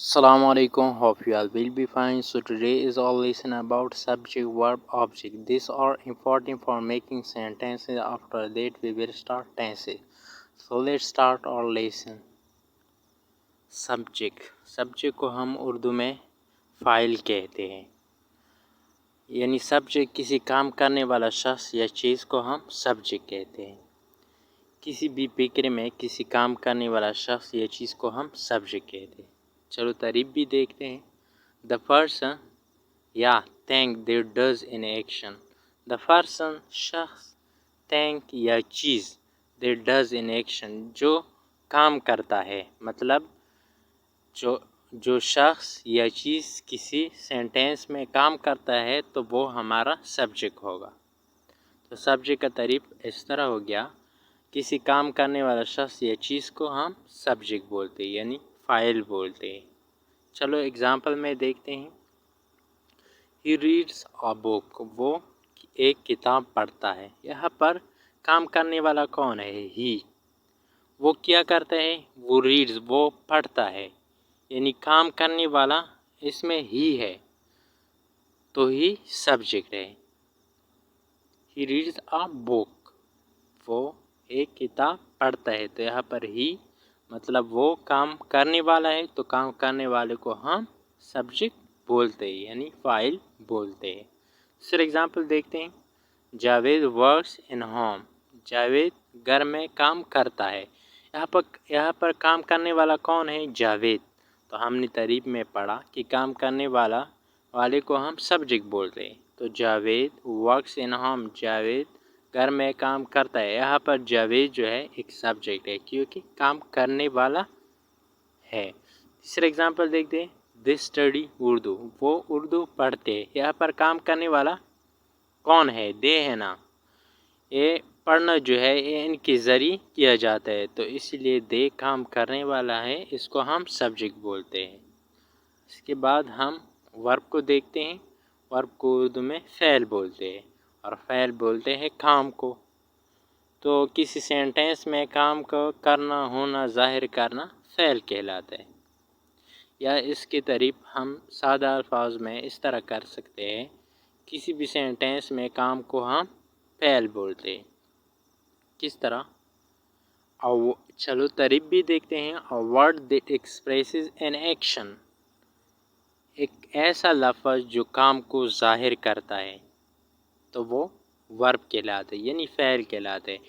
Assalamu alaikum, hope you all will be fine. So today is all lesson about subject, verb, object. These are important for making sentences. After that we will start tenses. So let's start our lesson. Subject को हम उर्दू में file कहते हैं, यानी subject किसी काम करने वाला शख्स या चीज़ को हम सब्जेक्ट कहते हैं। किसी भी फिक्र में किसी काम करने वाला शख्स या चीज़ को हम सब्जेक्ट कहते हैं। चलो तारीफ भी देखते हैं। The person या think that does in action. The person शख्स, think या चीज़ that does in action जो काम करता है, मतलब जो शख्स या चीज़ किसी सेंटेंस में काम करता है तो वो हमारा सब्जेक्ट होगा। तो सब्जेक्ट का तारीफ इस तरह हो गया, किसी काम करने वाला शख्स या चीज़ को हम सब्जेक्ट बोलते हैं, यानी फ़ाइल बोलते हैं। चलो एग्ज़ाम्पल में देखते हैं। ही रीड्स अ बुक, वो एक किताब पढ़ता है। यहाँ पर काम करने वाला कौन है? ही। वो क्या करता है? वो रीड्स, वो पढ़ता है, यानी काम करने वाला इसमें ही है, तो ही सब्जेक्ट है। ही रीड्स अ बुक, वो एक किताब पढ़ता है, तो यहाँ पर ही मतलब वो काम करने वाला है, तो काम करने वाले को हम सब्जेक्ट बोलते हैं, यानी फ़ाइल बोलते हैं। दूसरा एग्जाम्पल देखते हैं। Javed works in home, Javed घर में काम करता है। यहाँ पर काम करने वाला कौन है? जावेद। तो हमने तारीफ में पढ़ा कि काम करने वाले को हम सब्जेक्ट बोलते हैं। तो Javed works in home, Javed घर में काम करता है। यहाँ पर जावेद जो है एक सब्जेक्ट है, क्योंकि काम करने वाला है। तीसरा एग्जाम्पल देखते हैं। दिस स्टडी उर्दू, वो उर्दू पढ़ते हैं। यहाँ पर काम करने वाला कौन है? दे है ना। ये पढ़ना जो है ये इनके ज़रिए किया जाता है, तो इसलिए दे काम करने वाला है, इसको हम सब्जेक्ट बोलते हैं। इसके बाद हम वर्ब को देखते हैं। वर्ब को उर्दू में फ़ैल बोलते हैं, और फ़ैल बोलते हैं काम को। तो किसी सेंटेंस में काम को करना, होना, ज़ाहिर करना फ़ैल कहलाता है। या इसकी तारीफ हम सादा अल्फाज में इस तरह कर सकते हैं, किसी भी सेंटेंस में काम को हम फ़ैल बोलते हैं। किस तरह? और चलो तारीफ भी देखते हैं। A word that expresses an action, एक ऐसा लफ्ज़ जो काम को ज़ाहिर करता है, तो वो वर्ब कहलाते हैं, यानी फ़ैल कहलाते हैं।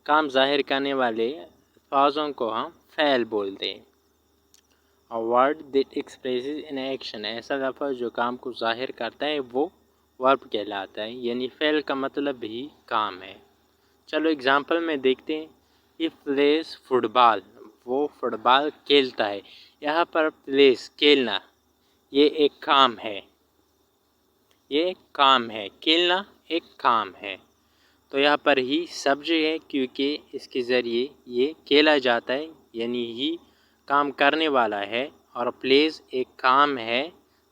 काम ज़ाहिर करने वाले अल्फाज़ों को हम फ़ैल बोलते हैं। A word that expresses an action, ऐसा लफ्ज़ जो काम को ज़ाहिर करता है वो वर्ब कहलाता है, यानी फ़ैल का मतलब ही काम है। चलो एग्ज़ाम्पल में देखते हैं। ये प्लेस फुटबॉल, वो फुटबॉल खेलता है। यहाँ पर प्लेस खेलना ये एक काम है, ये काम है, खेलना एक काम है, तो यहाँ पर ही सब्जेक्ट है, क्योंकि इसके ज़रिए ये खेला जाता है, यानी ही काम करने वाला है, और प्लेस एक काम है,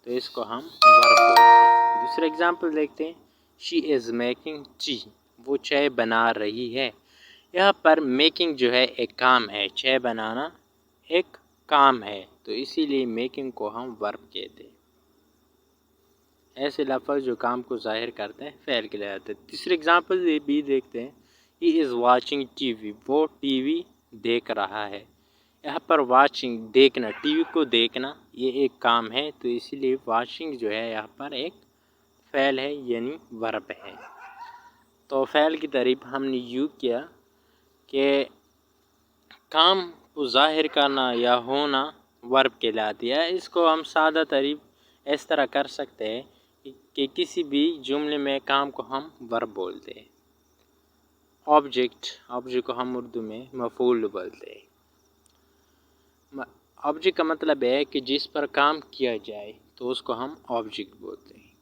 तो इसको हम वर्ब बोलते हैं। दूसरा एग्जाम्पल देखते हैं। शी इज़ मेकिंग टी, वो चाय बना रही है। यहाँ पर मेकिंग जो है एक काम है, चाय बनाना एक काम है, तो इसीलिए मेकिंग को हम वर्ब कहते हैं। ऐसे लफ्ज़ जो काम को ज़ाहिर करते हैं फ़ैल के जाते हैं। तीसरे एग्जाम्पल भी देखते हैं। ही इज़ वाचिंग टीवी, वो टीवी देख रहा है। यहाँ पर वाचिंग देखना, टीवी को देखना ये एक काम है, तो इसीलिए वाचिंग जो है यहाँ पर एक फ़ैल है, यानी वर्ब है। तो फ़ैल की तारीफ हमने यूँ किया कि काम को ज़ाहिर करना या होना वर्ब कहलाती है। इसको हम सादा तारीफ इस तरह कर सकते हैं कि किसी भी जुमले में काम को हम वर्ब बोलते हैं। ऑब्जेक्ट को हम उर्दू में मफ़ऊल बोलते हैं। ऑब्जेक्ट का मतलब है कि जिस पर काम किया जाए, तो उसको हम ऑब्जेक्ट बोलते हैं।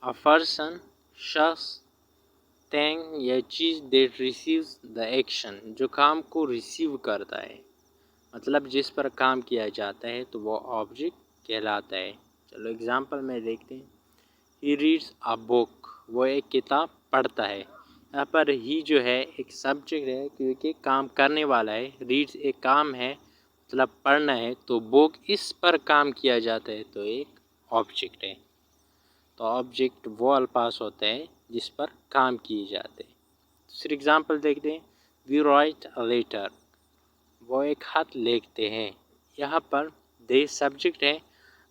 अ पर्सन शख्स, थिंग या चीज़ दैट रिसीव्स द एक्शन, जो काम को रिसीव करता है, मतलब जिस पर काम किया जाता है, तो वो ऑब्जेक्ट कहलाता है। चलो एग्जांपल में देखते हैं। ही रीड्स अ बुक, वो एक किताब पढ़ता है। यहाँ पर ही जो है एक सब्जेक्ट है, क्योंकि काम करने वाला है। रीड्स एक काम है, مطلب پڑھنا ہے تو بک اس پر کام کیا جاتا ہے تو ایک آبجیکٹ ہے۔ تو آبجیکٹ وہ الفاظ ہوتے ہیں جس پر کام کیے جاتے ہیں۔ دوسری اگزامپل دیکھتے ہیں، وی رائٹ اے لیٹر، وہ ایک خط لکھتے ہیں۔ یہاں پر دے سبجیکٹ ہے،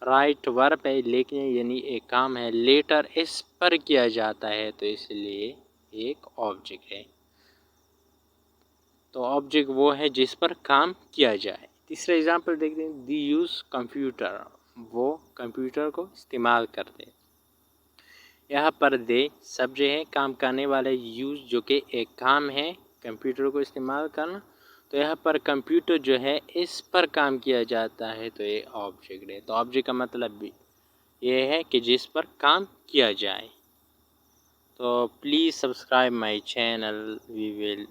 رائٹ ورب ہے، لکھنے یعنی ایک کام ہے، لیٹر اس پر کیا جاتا ہے تو اس لیے ایک آبجیکٹ ہے۔ تو آبجیکٹ وہ ہے جس پر کام کیا جائے۔ تیسرا اگزامپل دیکھتے ہیں، دی یوز کمپیوٹر، وہ کمپیوٹر کو استعمال کرتے ہیں۔ یہاں پر دے سبجیکٹ ہے، کام کرنے والے، یوز جو کہ ایک کام ہے کمپیوٹر کو استعمال کرنا، تو یہاں پر کمپیوٹر جو ہے اس پر کام کیا جاتا ہے تو یہ آبجیکٹ ہے۔ تو آبجیکٹ کا مطلب بھی یہ ہے کہ جس پر کام کیا جائے۔ تو please subscribe my channel, we will